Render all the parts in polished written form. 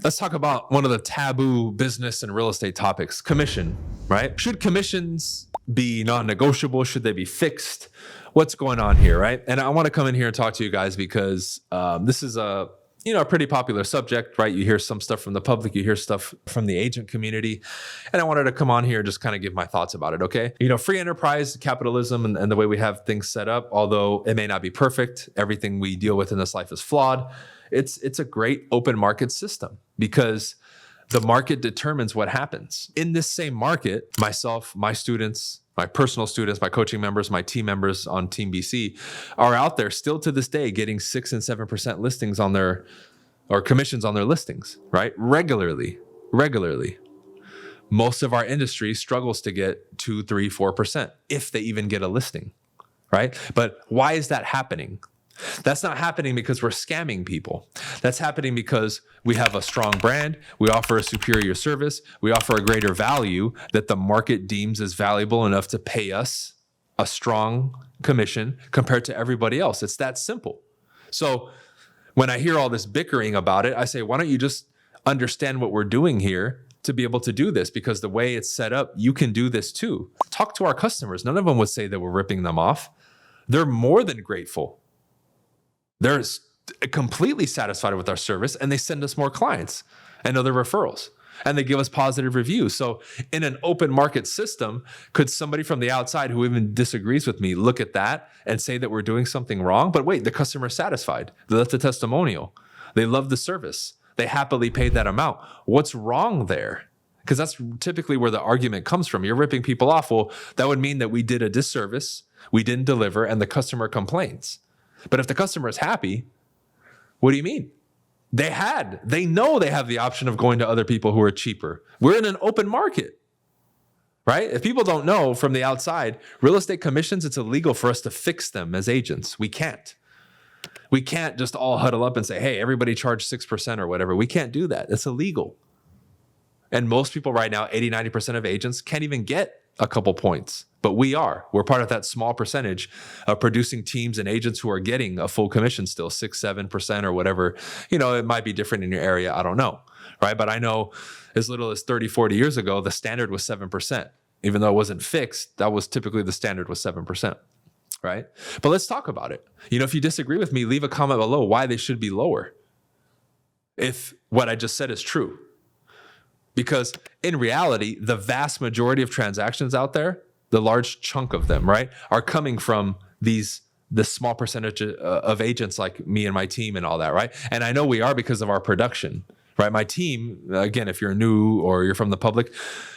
Let's talk about one of the taboo business and real estate topics, commission, right? Should commissions be non-negotiable? Should they be fixed? What's going on here, right? And I want to come in here and talk to you guys because this is a pretty popular subject, right? You hear some stuff from the public, you hear stuff from the agent community, and I wanted to come on here and just kind of give my thoughts about it, okay? Free enterprise, capitalism, and the way we have things set up, although it may not be perfect, everything we deal with in this life is flawed. It's a great open market system because the market determines what happens. In this same market, myself, my students, my personal students, my coaching members, my team members on Team BC are out there still to this day getting 6 and 7% listings on or commissions on their listings, right? Regularly. Most of our industry struggles to get 2, 3, 4%, if they even get a listing, right? But why is that happening? That's not happening because we're scamming people. That's happening because we have a strong brand, we offer a superior service, we offer a greater value that the market deems as valuable enough to pay us a strong commission compared to everybody else. It's that simple. So when I hear all this bickering about it, I say, why don't you just understand what we're doing here to be able to do this? Because the way it's set up, you can do this too. Talk to our customers. None of them would say that we're ripping them off. They're more than grateful. They're completely satisfied with our service, and they send us more clients and other referrals, and they give us positive reviews. So in an open market system, could somebody from the outside who even disagrees with me look at that and say that we're doing something wrong? But wait, the customer is satisfied. They left a testimonial. They love the service. They happily paid that amount. What's wrong there? Because that's typically where the argument comes from. You're ripping people off. Well, that would mean that we did a disservice, we didn't deliver, and the customer complains. But if the customer is happy, what do you mean? They know they have the option of going to other people who are cheaper. We're in an open market, right? If people don't know from the outside, real estate commissions, it's illegal for us to fix them as agents. We can't just all huddle up and say, hey, everybody charge 6% or whatever. We can't do that. It's illegal. And most people right now, 80, 90% of agents can't even get a couple points. But we're part of that small percentage of producing teams and agents who are getting a full commission still, 6, 7% or whatever. It might be different in your area. I don't know, right? But I know as little as 30, 40 years ago, the standard was 7%. Even though it wasn't fixed, that was typically the standard was 7%, right? But let's talk about it. If you disagree with me, leave a comment below why they should be lower if what I just said is true. Because in reality, the vast majority of transactions out there, the large chunk of them, right, are coming from this small percentage of agents like me and my team and all that, right? And I know we are because of our production, right? My team, again, if you're new or you're from the public,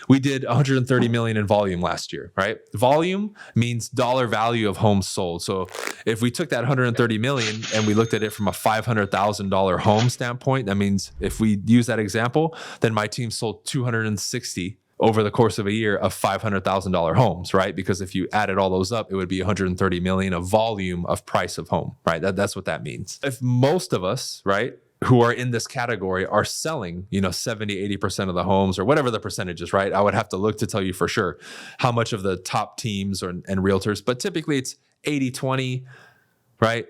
we did 130 million in volume last year, right? Volume means dollar value of homes sold. So if we took that 130 million and we looked at it from a $500,000 home standpoint, that means if we use that example, then my team sold 260 over the course of a year of $500,000 homes, right? Because if you added all those up, it would be 130 million of volume of price of home, right? That's what that means. If most of us, right, who are in this category are selling, 70, 80% of the homes or whatever the percentage is, right? I would have to look to tell you for sure how much of the top teams and realtors, but typically it's 80-20, right?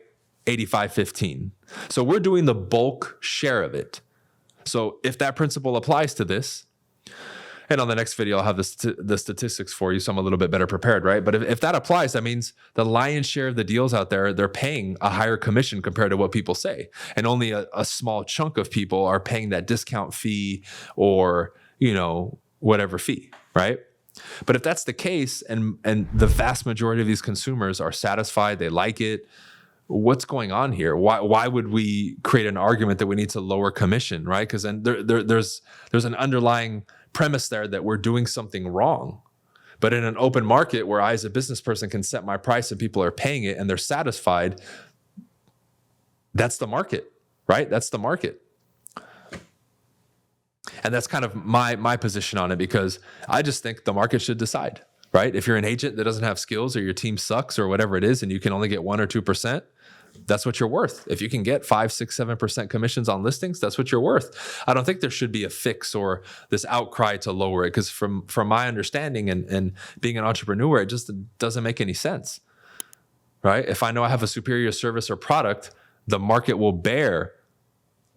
85-15. So we're doing the bulk share of it. So if that principle applies to this, and on the next video, I'll have the statistics for you, so I'm a little bit better prepared, right? But if that applies, that means the lion's share of the deals out there, they're paying a higher commission compared to what people say. And only a small chunk of people are paying that discount fee or, whatever fee, right? But if that's the case and the vast majority of these consumers are satisfied, they like it, what's going on here? Why would we create an argument that we need to lower commission, right? Because then there's an underlying premise there that we're doing something wrong. But in an open market where I as a business person can set my price and people are paying it and they're satisfied, that's the market, right? That's the market. And that's kind of my position on it, because I just think the market should decide, right? If you're an agent that doesn't have skills or your team sucks or whatever it is, and you can only get 1 or 2%, that's what you're worth. If you can get 5, 6, 7% commissions on listings, that's what you're worth. I don't think there should be a fix or this outcry to lower it, because from my understanding and being an entrepreneur, it just doesn't make any sense, right? If I know I have a superior service or product, the market will bear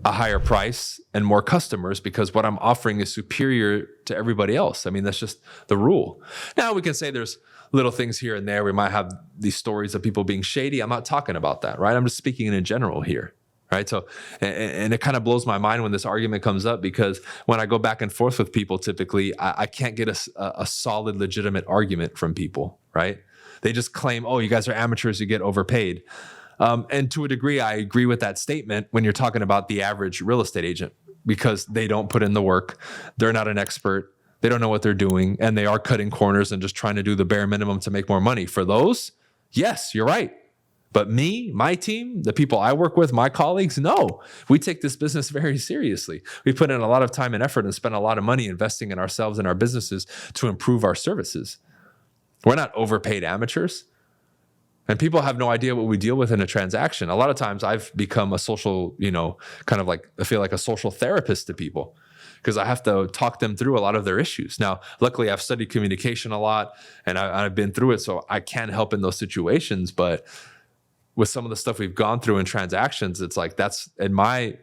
a higher price and more customers because what I'm offering is superior to everybody else. I mean, that's just the rule. Now we can say there's little things here and there. We might have these stories of people being shady. I'm not talking about that, right? I'm just speaking in general here, right? So, and it kind of blows my mind when this argument comes up because when I go back and forth with people, typically I can't get a solid, legitimate argument from people, right? They just claim, oh, you guys are amateurs, you get overpaid. And to a degree, I agree with that statement when you're talking about the average real estate agent because they don't put in the work. They're not an expert. They don't know what they're doing. And they are cutting corners and just trying to do the bare minimum to make more money. For those, yes, you're right. But me, my team, the people I work with, my colleagues, no. We take this business very seriously. We put in a lot of time and effort and spend a lot of money investing in ourselves and our businesses to improve our services. We're not overpaid amateurs. And people have no idea what we deal with in a transaction. A lot of times I've become a social, kind of like, I feel like a social therapist to people because I have to talk them through a lot of their issues. Now, luckily I've studied communication a lot and I've been through it, so I can help in those situations. But with some of the stuff we've gone through in transactions, it's like, that's in my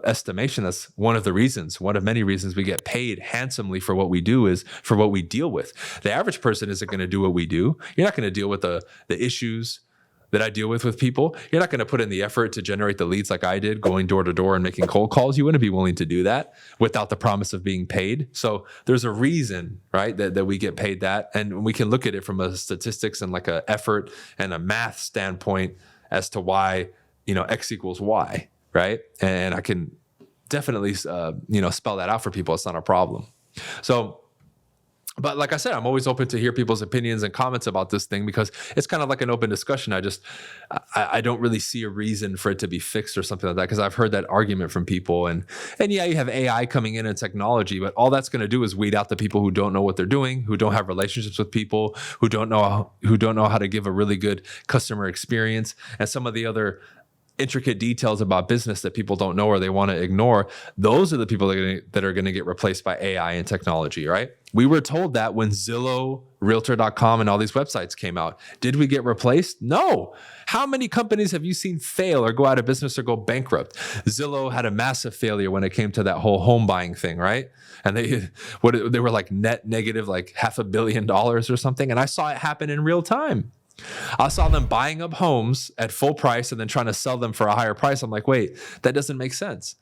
estimation, that's one of many reasons we get paid handsomely for what we do is for what we deal with. The average person isn't going to do what we do. You're not going to deal with the issues that I deal with people. You're not going to put in the effort to generate the leads like I did, going door to door and making cold calls. You wouldn't be willing to do that without the promise of being paid. So there's a reason, right, that we get paid that. And we can look at it from a statistics and like a effort and a math standpoint as to why, X equals Y. Right. And I can definitely, spell that out for people. It's not a problem. So, but like I said, I'm always open to hear people's opinions and comments about this thing because it's kind of like an open discussion. I don't really see a reason for it to be fixed or something like that because I've heard that argument from people. And yeah, you have AI coming in and technology, but all that's going to do is weed out the people who don't know what they're doing, who don't have relationships with people, who don't know how to give a really good customer experience, and some of the other intricate details about business that people don't know or they want to ignore. Those are the people that are going to get replaced by AI and technology, right? We were told that when Zillow, Realtor.com, and all these websites came out. Did we get replaced? No. How many companies have you seen fail or go out of business or go bankrupt? Zillow had a massive failure when it came to that whole home buying thing, right? And they were like net negative, like $500 million or something. And I saw it happen in real time. I saw them buying up homes at full price and then trying to sell them for a higher price. I'm like, wait, that doesn't make sense,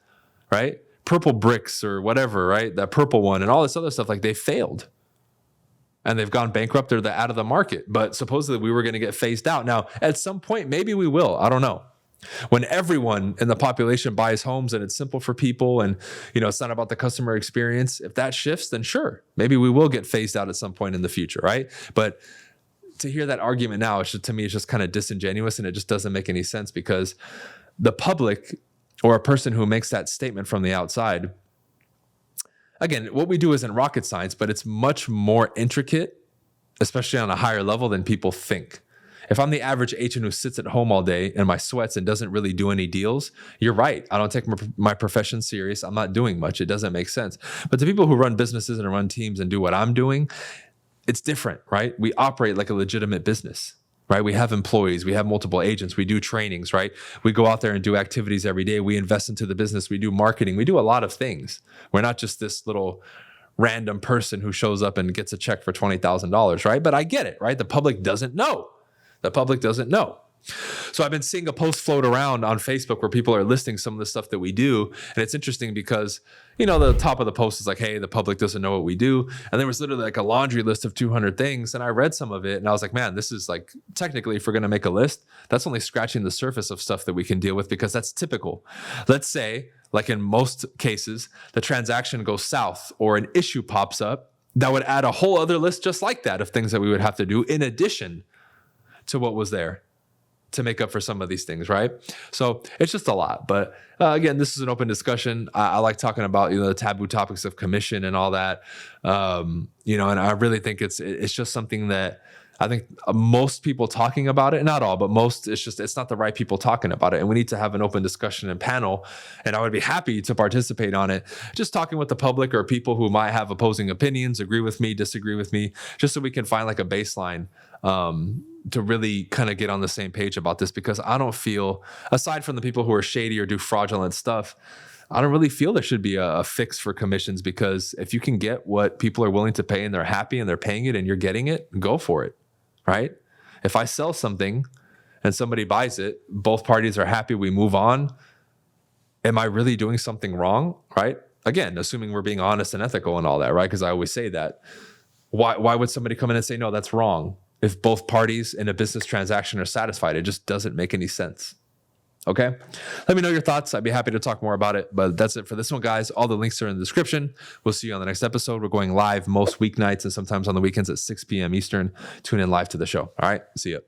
right? Purple Bricks or whatever, right? That purple one and all this other stuff, like they failed and they've gone bankrupt or they're out of the market. But supposedly we were going to get phased out. Now, at some point, maybe we will. I don't know. When everyone in the population buys homes and it's simple for people and, it's not about the customer experience, if that shifts, then sure, maybe we will get phased out at some point in the future, right? But to hear that argument now, to me, it's just kind of disingenuous and it just doesn't make any sense because the public or a person who makes that statement from the outside, again, what we do isn't rocket science, but it's much more intricate, especially on a higher level than people think. If I'm the average agent who sits at home all day in my sweats and doesn't really do any deals, you're right. I don't take my profession serious. I'm not doing much. It doesn't make sense. But the people who run businesses and run teams and do what I'm doing, it's different, right? We operate like a legitimate business, right? We have employees, we have multiple agents, we do trainings, right? We go out there and do activities every day. We invest into the business, we do marketing, we do a lot of things. We're not just this little random person who shows up and gets a check for $20,000, right? But I get it, right? The public doesn't know. So I've been seeing a post float around on Facebook where people are listing some of the stuff that we do. And it's interesting because, the top of the post is like, hey, the public doesn't know what we do. And there was literally like a laundry list of 200 things. And I read some of it and I was like, man, this is like, technically, if we're going to make a list, that's only scratching the surface of stuff that we can deal with because that's typical. Let's say, like in most cases, the transaction goes south or an issue pops up that would add a whole other list just like that of things that we would have to do in addition to what was there to make up for some of these things, right? So it's just a lot. But again, this is an open discussion. I like talking about the taboo topics of commission and all that. And I really think it's just something that I think most people talking about it, not all, but most, it's not the right people talking about it. And we need to have an open discussion and panel. And I would be happy to participate on it, just talking with the public or people who might have opposing opinions, agree with me, disagree with me, just so we can find like a baseline to really kind of get on the same page about this. Because I don't feel, aside from the people who are shady or do fraudulent stuff, I don't really feel there should be a fix for commissions, because if you can get what people are willing to pay and they're happy and they're paying it and you're getting it, go for it, right? If I sell something and somebody buys it, both parties are happy, we move on. Am I really doing something wrong, right? Again, assuming we're being honest and ethical and all that, right? Because I always say that. Why would somebody come in and say, no, that's wrong? If both parties in a business transaction are satisfied, it just doesn't make any sense. Okay. Let me know your thoughts. I'd be happy to talk more about it, but that's it for this one, guys. All the links are in the description. We'll see you on the next episode. We're going live most weeknights and sometimes on the weekends at 6 p.m. Eastern. Tune in live to the show. All right. See ya.